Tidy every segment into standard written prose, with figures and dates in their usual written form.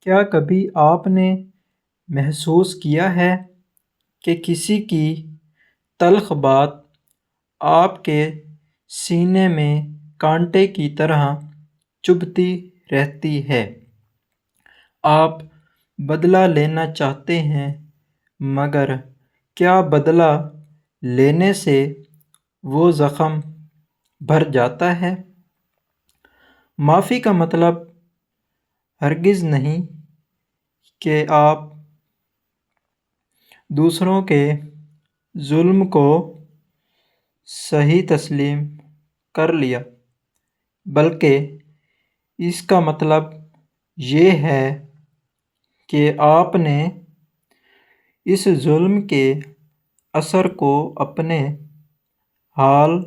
کیا کبھی آپ نے محسوس کیا ہے کہ کسی کی تلخ بات آپ کے سینے میں کانٹے کی طرح چبھتی رہتی ہے؟ آپ بدلہ لینا چاہتے ہیں، مگر کیا بدلہ لینے سے وہ زخم بھر جاتا ہے؟ معافی کا مطلب ہرگز نہیں کہ آپ دوسروں کے ظلم کو صحیح تسلیم کر لیا، بلکہ اس کا مطلب یہ ہے کہ آپ نے اس ظلم کے اثر کو اپنے حال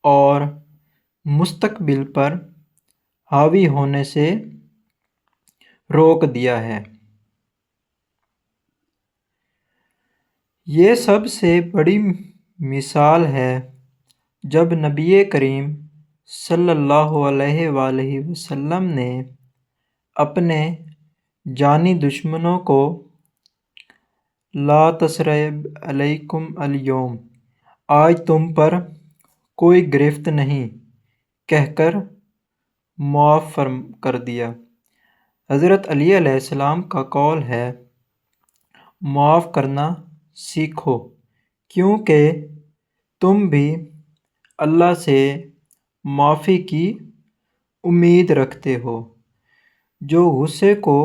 اور مستقبل پر حاوی ہونے سے روک دیا ہے۔ یہ سب سے بڑی مثال ہے جب نبی کریم صلی اللہ علیہ وآلہ وسلم نے اپنے جانی دشمنوں کو لا تثریب علیکم اليوم، آج تم پر کوئی گرفت نہیں کہہ کر معاف کر دیا۔ حضرت علی علیہ السلام کا قول ہے، معاف کرنا سیکھو کیونکہ تم بھی اللہ سے معافی کی امید رکھتے ہو۔ جو غصے کو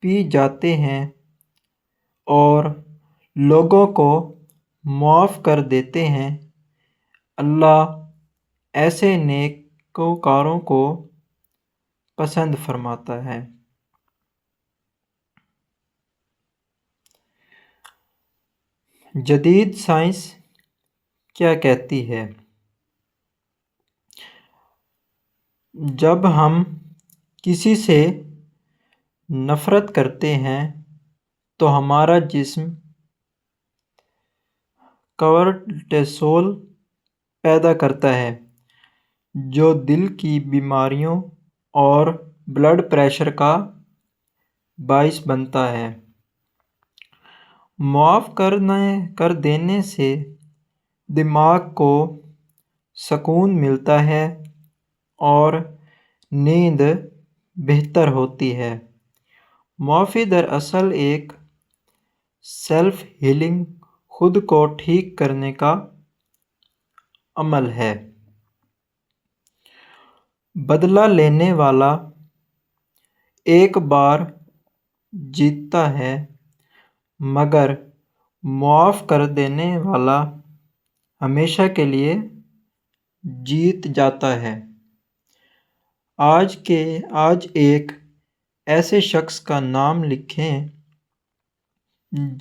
پی جاتے ہیں اور لوگوں کو معاف کر دیتے ہیں، اللہ ایسے نیکوکاروں کو پسند فرماتا ہے۔ جدید سائنس کیا کہتی ہے؟ جب ہم کسی سے نفرت کرتے ہیں تو ہمارا جسم کورٹیسول پیدا کرتا ہے جو دل کی بیماریوں اور بلڈ پریشر کا باعث بنتا ہے۔ معاف کر دینے سے دماغ کو سکون ملتا ہے اور نیند بہتر ہوتی ہے۔ معافی دراصل ایک سیلف ہیلنگ، خود کو ٹھیک کرنے کا عمل ہے۔ بدلہ لینے والا ایک بار جیتتا ہے، مگر معاف کر دینے والا ہمیشہ کے لیے جیت جاتا ہے۔ آج ایک ایسے شخص کا نام لکھیں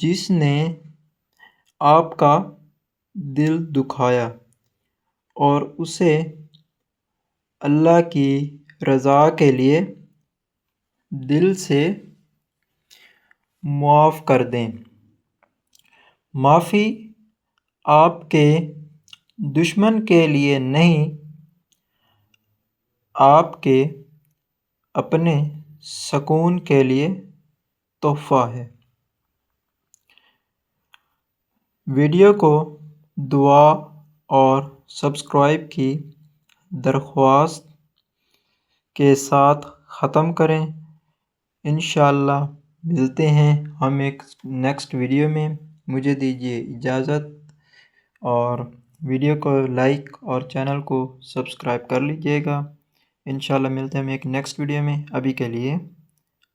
جس نے آپ کا دل دکھایا اور اسے اللہ کی رضا کے لیے دل سے معاف کر دیں۔ معافی آپ کے دشمن کے لیے نہیں، آپ کے اپنے سکون کے لیے تحفہ ہے۔ ویڈیو کو دعا اور سبسکرائب کی درخواست کے ساتھ ختم کریں۔ انشاءاللہ ملتے ہیں ہم ایک نیکسٹ ویڈیو میں۔ مجھے دیجیے اجازت، اور ویڈیو کو لائک اور چینل کو سبسکرائب کر لیجیے گا۔ انشاءاللہ ملتے ہیں ہم ایک نیکسٹ ویڈیو میں۔ ابھی کے لیے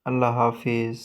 اللہ حافظ۔